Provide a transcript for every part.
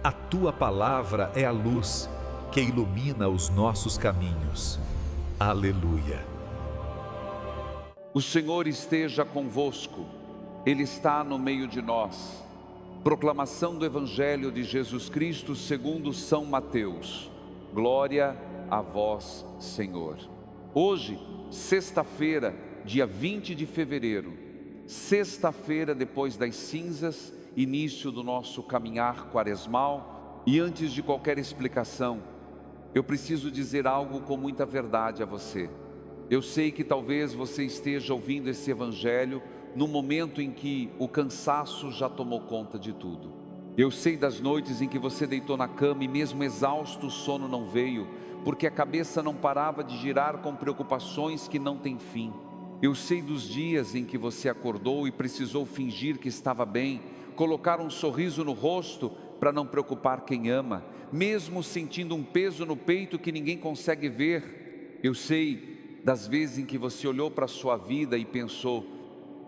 A tua palavra é a luz que ilumina os nossos caminhos. Aleluia. O Senhor esteja convosco, Ele está no meio de nós. Proclamação do Evangelho de Jesus Cristo segundo São Mateus. Glória a vós, Senhor. Hoje, sexta-feira, dia 20 de fevereiro, sexta-feira depois das cinzas, início do nosso caminhar quaresmal. E antes de qualquer explicação, eu preciso dizer algo com muita verdade a você. Eu sei que talvez você esteja ouvindo esse Evangelho no momento em que o cansaço já tomou conta de tudo. Eu sei das noites em que você deitou na cama e mesmo exausto o sono não veio, porque a cabeça não parava de girar com preocupações que não têm fim. Eu sei dos dias em que você acordou e precisou fingir que estava bem, colocar um sorriso no rosto para não preocupar quem ama, mesmo sentindo um peso no peito que ninguém consegue ver. Eu sei das vezes em que você olhou para a sua vida e pensou: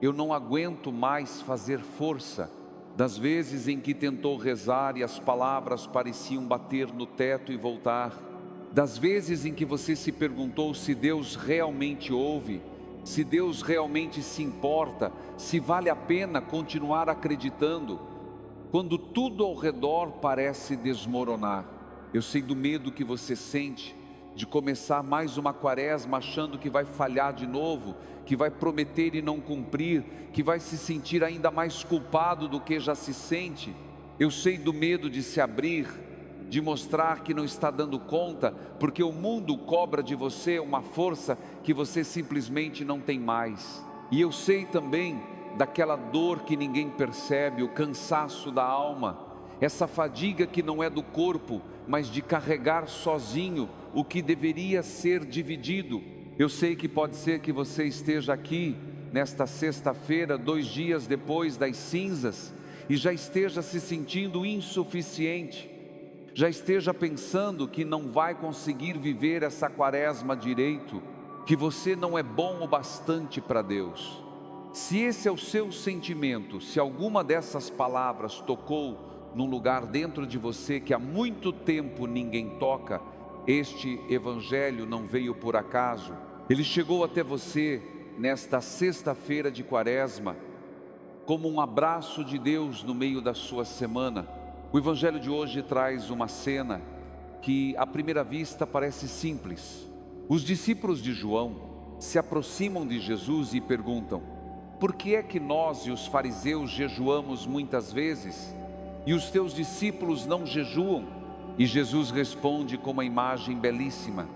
eu não aguento mais fazer força. Das vezes em que tentou rezar e as palavras pareciam bater no teto e voltar. Das vezes em que você se perguntou se Deus realmente ouve, se Deus realmente se importa, se vale a pena continuar acreditando, quando tudo ao redor parece desmoronar. Eu sei do medo que você sente de começar mais uma quaresma achando que vai falhar de novo, que vai prometer e não cumprir, que vai se sentir ainda mais culpado do que já se sente. Eu sei do medo de se abrir, de mostrar que não está dando conta, porque o mundo cobra de você uma força que você simplesmente não tem mais. E eu sei também daquela dor que ninguém percebe, o cansaço da alma, essa fadiga que não é do corpo, mas de carregar sozinho o que deveria ser dividido. Eu sei que pode ser que você esteja aqui nesta sexta-feira, 2 dias depois das cinzas, e já esteja se sentindo insuficiente, já esteja pensando que não vai conseguir viver essa quaresma direito, que você não é bom o bastante para Deus. Se esse é o seu sentimento, se alguma dessas palavras tocou num lugar dentro de você que há muito tempo ninguém toca, este Evangelho não veio por acaso. Ele chegou até você nesta sexta-feira de quaresma como um abraço de Deus no meio da sua semana. O Evangelho de hoje traz uma cena que à primeira vista parece simples. Os discípulos de João se aproximam de Jesus e perguntam: por que é que nós e os fariseus jejuamos muitas vezes e os teus discípulos não jejuam? E Jesus responde com uma imagem belíssima: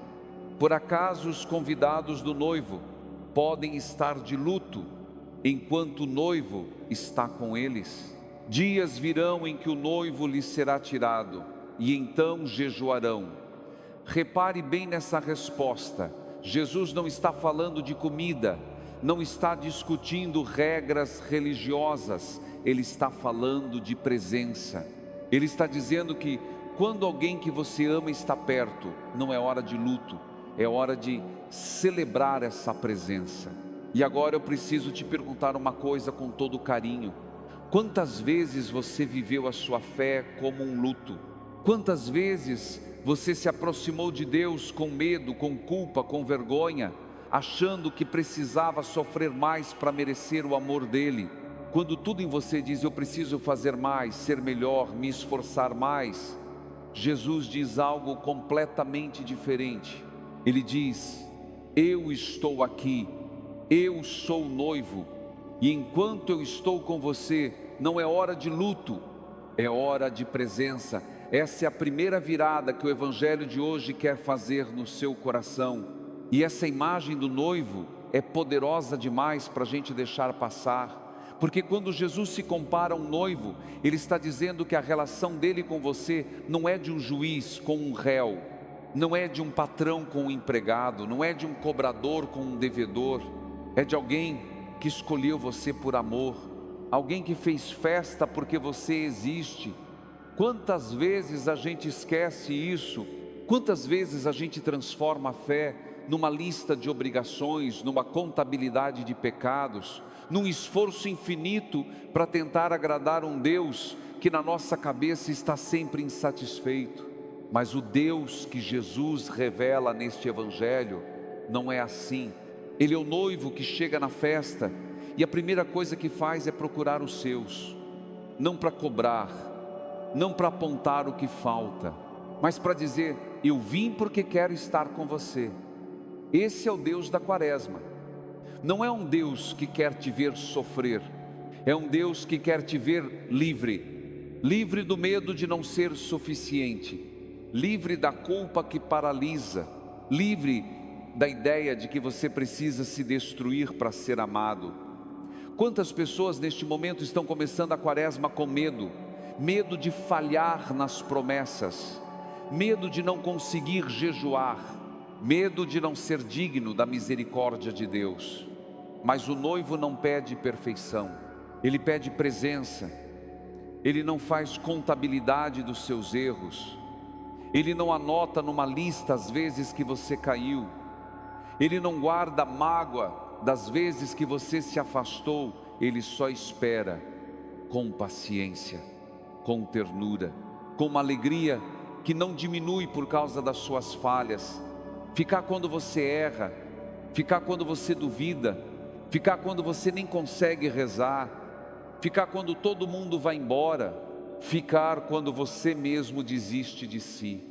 por acaso os convidados do noivo podem estar de luto enquanto o noivo está com eles? Dias virão em que o noivo lhes será tirado, e então jejuarão. Repare bem nessa resposta. Jesus não está falando de comida, não está discutindo regras religiosas, Ele está falando de presença. Ele está dizendo que quando alguém que você ama está perto, não é hora de luto, é hora de celebrar essa presença. E agora eu preciso te perguntar uma coisa com todo carinho: quantas vezes você viveu a sua fé como um luto? Quantas vezes você se aproximou de Deus com medo, com culpa, com vergonha, achando que precisava sofrer mais para merecer o amor dEle? Quando tudo em você diz: eu preciso fazer mais, ser melhor, me esforçar mais, Jesus diz algo completamente diferente. Ele diz: eu estou aqui, eu sou o noivo, e enquanto eu estou com você, não é hora de luto, é hora de presença. Essa é a primeira virada que o Evangelho de hoje quer fazer no seu coração. E essa imagem do noivo é poderosa demais para a gente deixar passar. Porque quando Jesus se compara a um noivo, Ele está dizendo que a relação dele com você não é de um juiz com um réu, não é de um patrão com um empregado, não é de um cobrador com um devedor, é de alguém que escolheu você por amor, alguém que fez festa porque você existe. Quantas vezes a gente esquece isso? Quantas vezes a gente transforma a fé numa lista de obrigações, numa contabilidade de pecados, num esforço infinito para tentar agradar um Deus que na nossa cabeça está sempre insatisfeito. Mas o Deus que Jesus revela neste Evangelho não é assim. Ele é o noivo que chega na festa e a primeira coisa que faz é procurar os seus, não para cobrar, não para apontar o que falta, mas para dizer: eu vim porque quero estar com você. Esse é o Deus da Quaresma. Não é um Deus que quer te ver sofrer, é um Deus que quer te ver livre, livre do medo de não ser suficiente, livre da culpa que paralisa, livre da ideia de que você precisa se destruir para ser amado. Quantas pessoas neste momento estão começando a Quaresma com medo? Medo de falhar nas promessas, medo de não conseguir jejuar, medo de não ser digno da misericórdia de Deus. Mas o noivo não pede perfeição, ele pede presença. Ele não faz contabilidade dos seus erros, ele não anota numa lista as vezes que você caiu, ele não guarda mágoa das vezes que você se afastou. Ele só espera com paciência, com ternura, com uma alegria que não diminui por causa das suas falhas. Ficar quando você erra, ficar quando você duvida, ficar quando você nem consegue rezar, ficar quando todo mundo vai embora, ficar quando você mesmo desiste de si,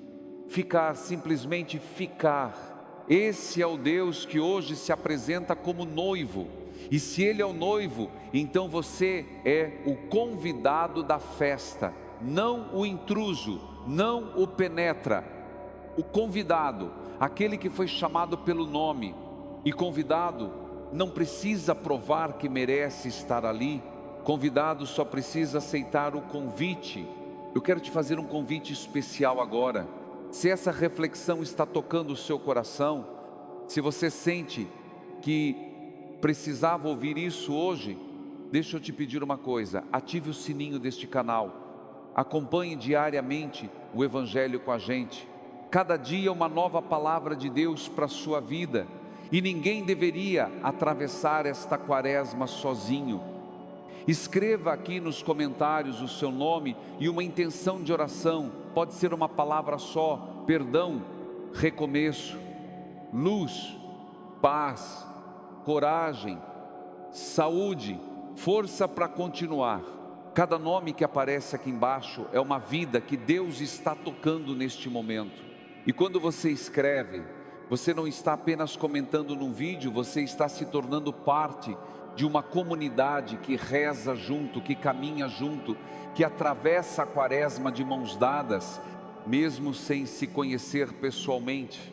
ficar, simplesmente ficar. Esse é o Deus que hoje se apresenta como noivo. E se Ele é o noivo, então você é o convidado da festa, não o intruso, não o penetra. O convidado, aquele que foi chamado pelo nome. E convidado não precisa provar que merece estar ali. Convidado só precisa aceitar o convite. Eu quero te fazer um convite especial agora. Se essa reflexão está tocando o seu coração, se você sente que precisava ouvir isso hoje, deixa eu te pedir uma coisa: ative o sininho deste canal, acompanhe diariamente o Evangelho com a gente. Cada dia uma nova palavra de Deus para a sua vida, e ninguém deveria atravessar esta Quaresma sozinho. Escreva aqui nos comentários o seu nome e uma intenção de oração. Pode ser uma palavra só: perdão, recomeço, luz, paz, coragem, saúde, força para continuar. Cada nome que aparece aqui embaixo é uma vida que Deus está tocando neste momento. E quando você escreve, você não está apenas comentando num vídeo, você está se tornando parte de uma comunidade que reza junto, que caminha junto, que atravessa a Quaresma de mãos dadas, mesmo sem se conhecer pessoalmente.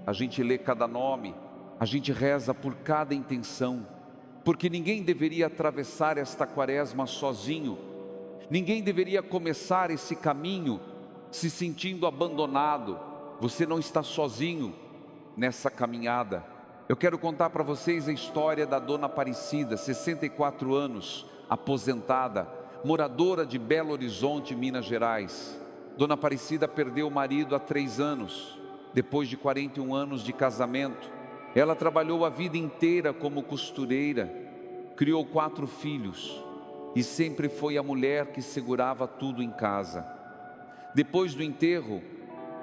A gente lê cada nome, a gente reza por cada intenção, porque ninguém deveria atravessar esta Quaresma sozinho, ninguém deveria começar esse caminho se sentindo abandonado. Você não está sozinho nessa caminhada. Eu quero contar para vocês a história da Dona Aparecida, 64 anos, aposentada, moradora de Belo Horizonte, Minas Gerais. Dona Aparecida perdeu o marido há 3 anos, depois de 41 anos de casamento. Ela trabalhou a vida inteira como costureira, criou 4 filhos e sempre foi a mulher que segurava tudo em casa. Depois do enterro,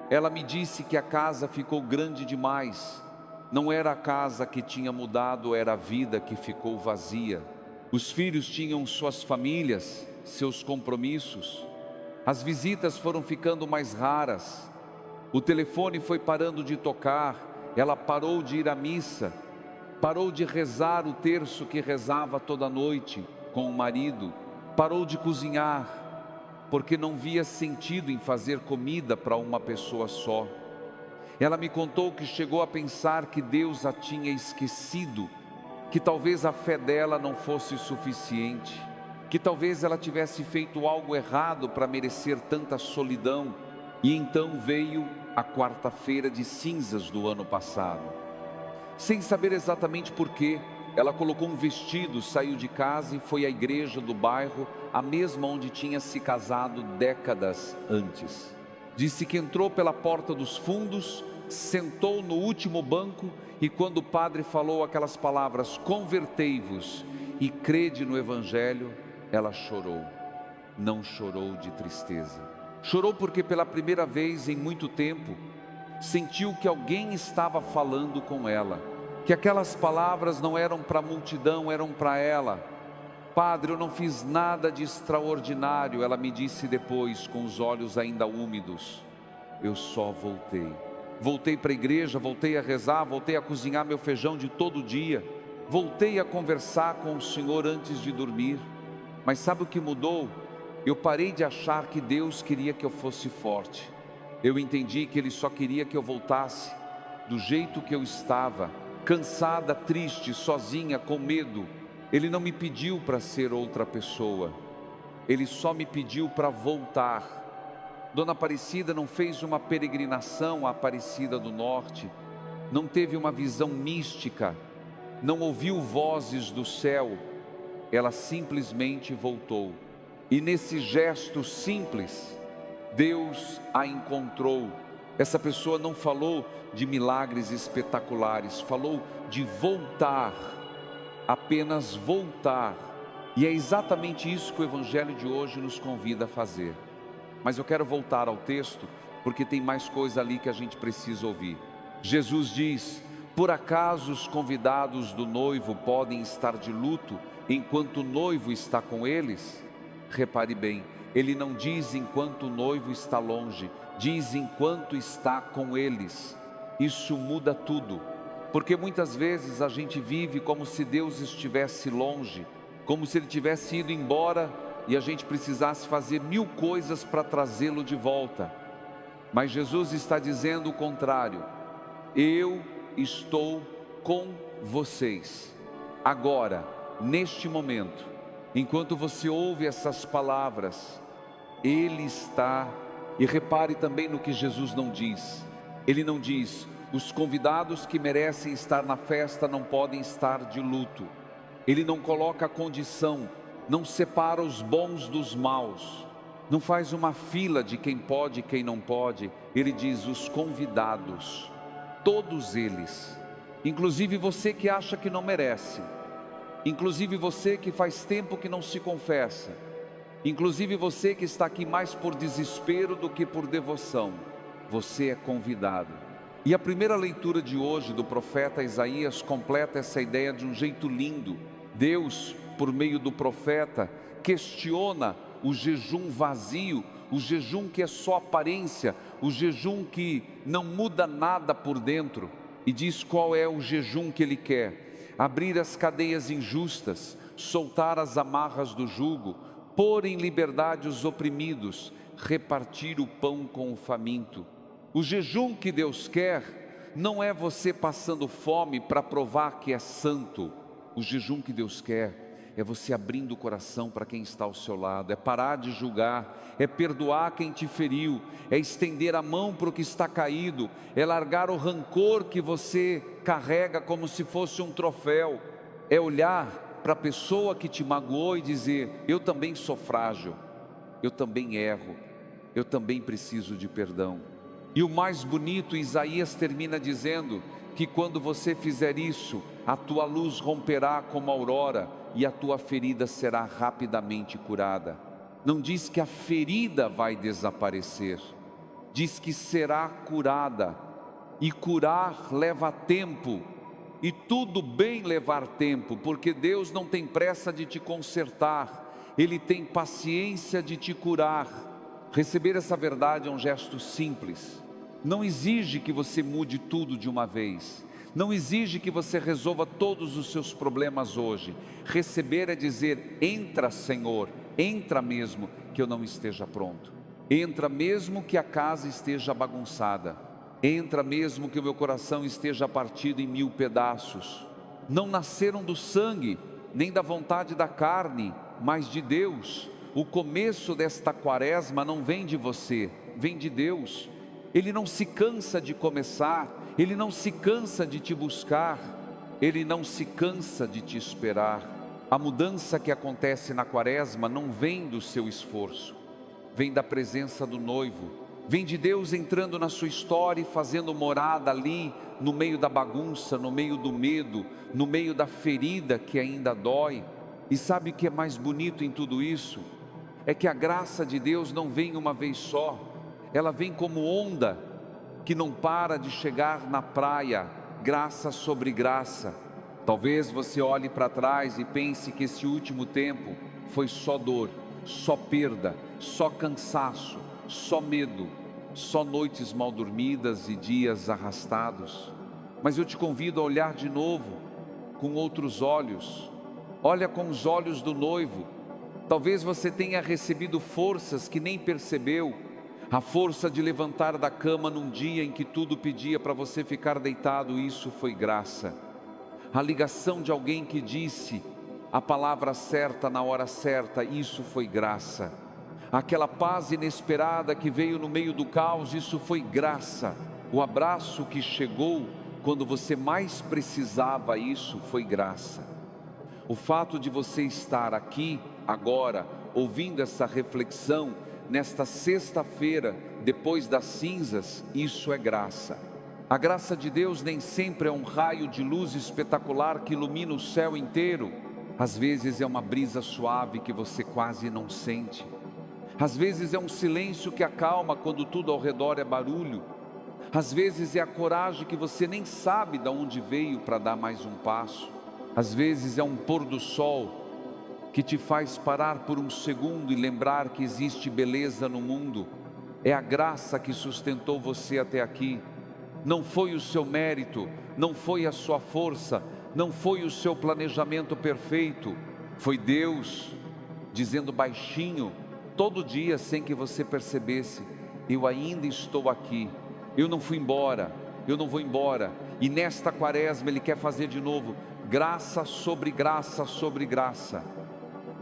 ela me disse que a casa ficou grande demais. Não era a casa que tinha mudado, era a vida que ficou vazia. Os filhos tinham suas famílias, seus compromissos. As visitas foram ficando mais raras. O telefone foi parando de tocar. Ela parou de ir à missa, parou de rezar o terço que rezava toda noite com o marido, parou de cozinhar, porque não via sentido em fazer comida para uma pessoa só. Ela me contou que chegou a pensar que Deus a tinha esquecido, que talvez a fé dela não fosse suficiente, que talvez ela tivesse feito algo errado para merecer tanta solidão. E então veio a quarta-feira de cinzas do ano passado. Sem saber exatamente porquê, ela colocou um vestido, saiu de casa e foi à igreja do bairro, a mesma onde tinha se casado décadas antes. Disse que entrou pela porta dos fundos, sentou no último banco e quando o padre falou aquelas palavras: convertei-vos e crede no Evangelho, ela chorou. não chorou de tristeza. Chorou porque pela primeira vez em muito tempo, sentiu que alguém estava falando com ela, que aquelas palavras não eram para a multidão, eram para ela. Padre, eu não fiz nada de extraordinário, ela me disse depois, com os olhos ainda úmidos. Eu só voltei. Voltei para a igreja, voltei a rezar, voltei a cozinhar meu feijão de todo dia. Voltei a conversar com o Senhor antes de dormir. Mas sabe o que mudou? Eu parei de achar que Deus queria que eu fosse forte. Eu entendi que Ele só queria que eu voltasse do jeito que eu estava, cansada, triste, sozinha, com medo. Ele não me pediu para ser outra pessoa, Ele só me pediu para voltar. Dona Aparecida não fez uma peregrinação à Aparecida do Norte, não teve uma visão mística, não ouviu vozes do céu, ela simplesmente voltou. E nesse gesto simples, Deus a encontrou. Essa pessoa não falou de milagres espetaculares, falou de voltar, apenas voltar. E é exatamente isso que o Evangelho de hoje nos convida a fazer. Mas eu quero voltar ao texto, porque tem mais coisa ali que a gente precisa ouvir. Jesus diz: por acaso os convidados do noivo podem estar de luto enquanto o noivo está com eles? Repare bem, ele não diz enquanto o noivo está longe, diz enquanto está com eles. Isso muda tudo, porque muitas vezes a gente vive como se Deus estivesse longe, como se Ele tivesse ido embora e a gente precisasse fazer 1000 coisas para trazê-lo de volta. Mas Jesus está dizendo o contrário: eu estou com vocês, agora, neste momento, enquanto você ouve essas palavras, Ele está. E repare também no que Jesus não diz. Ele não diz: os convidados que merecem estar na festa não podem estar de luto. Ele não coloca a condição, não separa os bons dos maus, não faz uma fila de quem pode e quem não pode. Ele diz: os convidados, todos eles, inclusive você que acha que não merece, inclusive você que faz tempo que não se confessa, inclusive você que está aqui mais por desespero do que por devoção, você é convidado. E a primeira leitura de hoje do profeta Isaías completa essa ideia de um jeito lindo. Deus, por meio do profeta, questiona o jejum vazio, o jejum que é só aparência, o jejum que não muda nada por dentro, e diz qual é o jejum que Ele quer: abrir as cadeias injustas, soltar as amarras do jugo, pôr em liberdade os oprimidos, repartir o pão com o faminto. O jejum que Deus quer não é você passando fome para provar que é santo. O jejum que Deus quer é você abrindo o coração para quem está ao seu lado, é parar de julgar, é perdoar quem te feriu, é estender a mão para o que está caído, é largar o rancor que você carrega como se fosse um troféu, é olhar para a pessoa que te magoou e dizer: eu também sou frágil, eu também erro, eu também preciso de perdão. E o mais bonito, Isaías termina dizendo que quando você fizer isso, a tua luz romperá como a aurora e a tua ferida será rapidamente curada. Não diz que a ferida vai desaparecer, diz que será curada. E curar leva tempo, e tudo bem levar tempo, porque Deus não tem pressa de te consertar, Ele tem paciência de te curar. Receber essa verdade é um gesto simples. Não exige que você mude tudo de uma vez, não exige que você resolva todos os seus problemas hoje. Receber é dizer: entra, Senhor, entra mesmo que eu não esteja pronto, entra mesmo que a casa esteja bagunçada, entra mesmo que o meu coração esteja partido em 1000 pedaços. Não nasceram do sangue, nem da vontade da carne, mas de Deus. O começo desta quaresma não vem de você, vem de Deus. Ele não se cansa de começar, Ele não se cansa de te buscar, Ele não se cansa de te esperar. A mudança que acontece na quaresma não vem do seu esforço, vem da presença do noivo, vem de Deus entrando na sua história e fazendo morada ali, no meio da bagunça, no meio do medo, no meio da ferida que ainda dói. E sabe o que é mais bonito em tudo isso? é que a graça de Deus não vem uma vez só, ela vem como onda que não para de chegar na praia, graça sobre graça. Talvez você olhe para trás e pense que esse último tempo foi só dor, só perda, só cansaço, só medo, só noites mal dormidas e dias arrastados. Mas eu te convido a olhar de novo com outros olhos. Olha com os olhos do noivo. Talvez você tenha recebido forças que nem percebeu. A força de levantar da cama num dia em que tudo pedia para você ficar deitado, isso foi graça. A ligação de alguém que disse a palavra certa na hora certa, isso foi graça. Aquela paz inesperada que veio no meio do caos, isso foi graça. O abraço que chegou quando você mais precisava, isso foi graça. O fato de você estar aqui agora, ouvindo essa reflexão, nesta sexta-feira, depois das cinzas, isso é graça. A graça de Deus nem sempre é um raio de luz espetacular que ilumina o céu inteiro. Às vezes é uma brisa suave que você quase não sente. Às vezes é um silêncio que acalma quando tudo ao redor é barulho. Às vezes é a coragem que você nem sabe de onde veio para dar mais um passo. Às vezes é um pôr do sol que te faz parar por um segundo e lembrar que existe beleza no mundo. É a graça que sustentou você até aqui. Não foi o seu mérito, não foi a sua força, não foi o seu planejamento perfeito. Foi Deus dizendo baixinho, todo dia sem que você percebesse: eu ainda estou aqui, eu não fui embora, eu não vou embora. E nesta quaresma Ele quer fazer de novo, graça sobre graça sobre graça.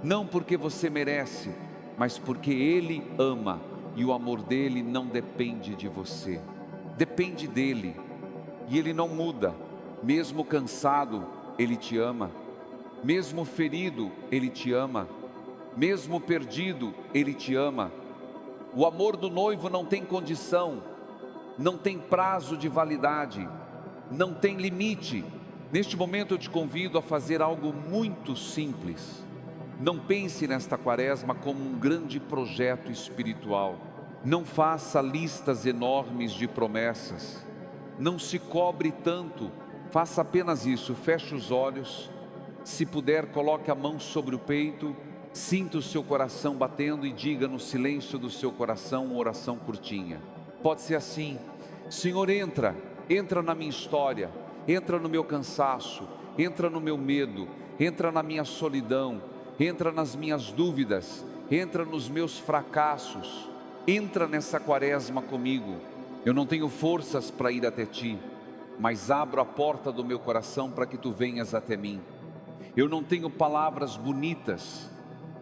Não porque você merece, mas porque Ele ama, e o amor dEle não depende de você, depende dEle, e Ele não muda. Mesmo cansado, Ele te ama, mesmo ferido, Ele te ama, mesmo perdido, Ele te ama. O amor do noivo não tem condição, não tem prazo de validade, não tem limite. Neste momento eu te convido a fazer algo muito simples. Não pense nesta quaresma como um grande projeto espiritual. Não faça listas enormes de promessas. Não se cobre tanto. Faça apenas isso, feche os olhos. Se puder, coloque a mão sobre o peito. Sinta o seu coração batendo e diga no silêncio do seu coração uma oração curtinha. Pode ser assim: Senhor, entra na minha história, entra no meu cansaço, entra no meu medo, entra na minha solidão, entra nas minhas dúvidas, entra nos meus fracassos, entra nessa quaresma comigo. Eu não tenho forças para ir até Ti, mas abro a porta do meu coração para que Tu venhas até mim. Eu não tenho palavras bonitas,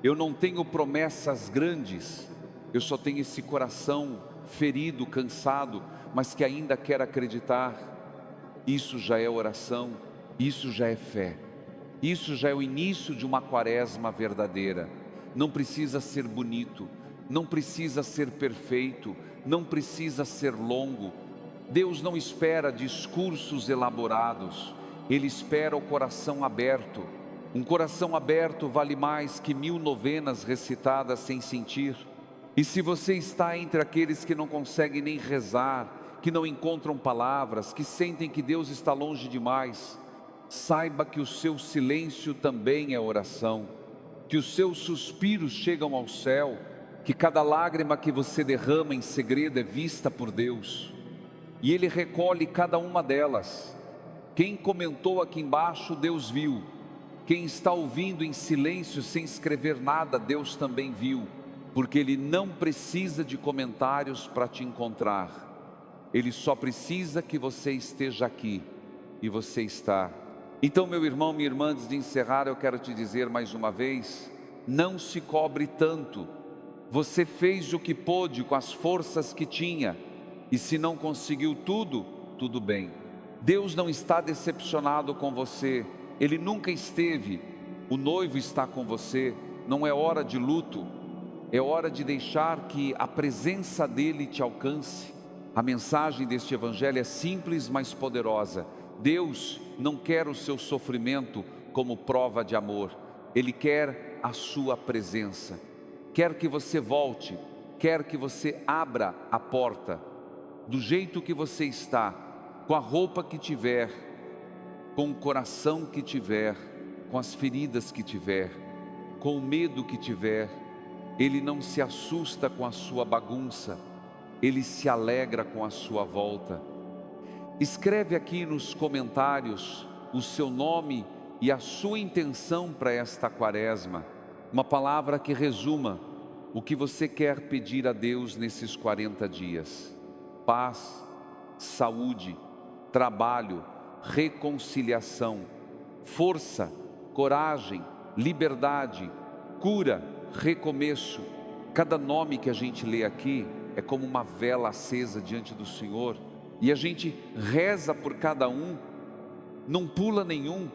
eu não tenho promessas grandes, eu só tenho esse coração ferido, cansado, mas que ainda quer acreditar. Isso já é oração, isso já é fé, isso já é o início de uma quaresma verdadeira. Não precisa ser bonito, não precisa ser perfeito, não precisa ser longo. Deus não espera discursos elaborados, Ele espera o coração aberto. Um coração aberto vale mais que 1000 novenas recitadas sem sentir. E se você está entre aqueles que não conseguem nem rezar, que não encontram palavras, que sentem que Deus está longe demais, saiba que o seu silêncio também é oração, que os seus suspiros chegam ao céu, que cada lágrima que você derrama em segredo é vista por Deus, e Ele recolhe cada uma delas. Quem comentou aqui embaixo, Deus viu. Quem está ouvindo em silêncio, sem escrever nada, Deus também viu, porque Ele não precisa de comentários para te encontrar. Ele só precisa que você esteja aqui, e você está. Então, meu irmão, minha irmã, antes de encerrar, eu quero te dizer mais uma vez: não se cobre tanto. Você fez o que pôde com as forças que tinha, e se não conseguiu tudo, tudo bem. Deus não está decepcionado com você, Ele nunca esteve. O noivo está com você. Não é hora de luto, é hora de deixar que a presença dEle te alcance. A mensagem deste evangelho é simples, mas poderosa. Deus não quer o seu sofrimento como prova de amor, Ele quer a sua presença. quer que você volte, quer que você abra a porta, do jeito que você está, com a roupa que tiver, com o coração que tiver, com as feridas que tiver, com o medo que tiver. Ele não se assusta com a sua bagunça, Ele se alegra com a sua volta. Escreve aqui nos comentários o seu nome e a sua intenção para esta quaresma, uma palavra que resuma o que você quer pedir a Deus nesses 40 dias: paz, saúde, trabalho, reconciliação, força, coragem, liberdade, cura, recomeço. Cada nome que a gente lê aqui é como uma vela acesa diante do Senhor, e a gente reza por cada um, não pula nenhum,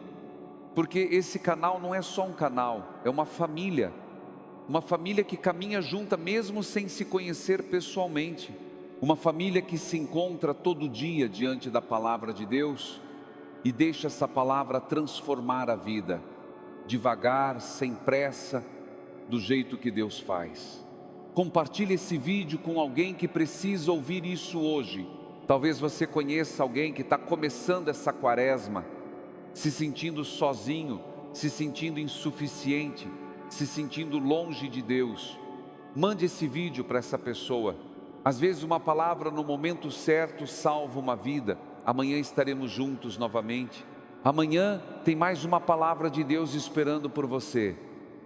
porque esse canal não é só um canal, é uma família que caminha junta mesmo sem se conhecer pessoalmente, uma família que se encontra todo dia diante da palavra de Deus e deixa essa palavra transformar a vida, devagar, sem pressa, do jeito que Deus faz. Compartilhe esse vídeo com alguém que precisa ouvir isso hoje. Talvez você conheça alguém que está começando essa quaresma, se sentindo sozinho, se sentindo insuficiente, se sentindo longe de Deus. Mande esse vídeo para essa pessoa. Às vezes uma palavra no momento certo salva uma vida. Amanhã estaremos juntos novamente. Amanhã tem mais uma palavra de Deus esperando por você.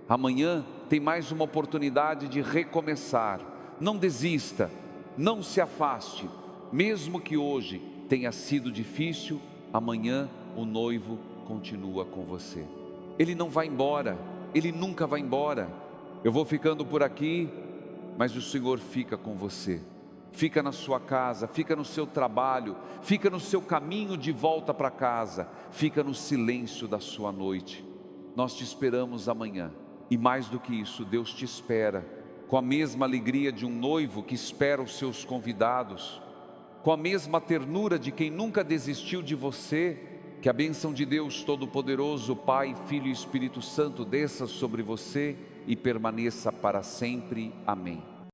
Amanhã tem mais uma oportunidade de recomeçar. Não desista, não se afaste. Mesmo que hoje tenha sido difícil, amanhã o noivo continua com você. Ele não vai embora, Ele nunca vai embora. Eu vou ficando por aqui, mas o Senhor fica com você. Fica na sua casa, fica no seu trabalho, fica no seu caminho de volta para casa, fica no silêncio da sua noite. Nós te esperamos amanhã. E mais do que isso, Deus te espera com a mesma alegria de um noivo que espera os seus convidados, com a mesma ternura de quem nunca desistiu de você. Que a bênção de Deus Todo-Poderoso, Pai, Filho e Espírito Santo desça sobre você e permaneça para sempre. Amém.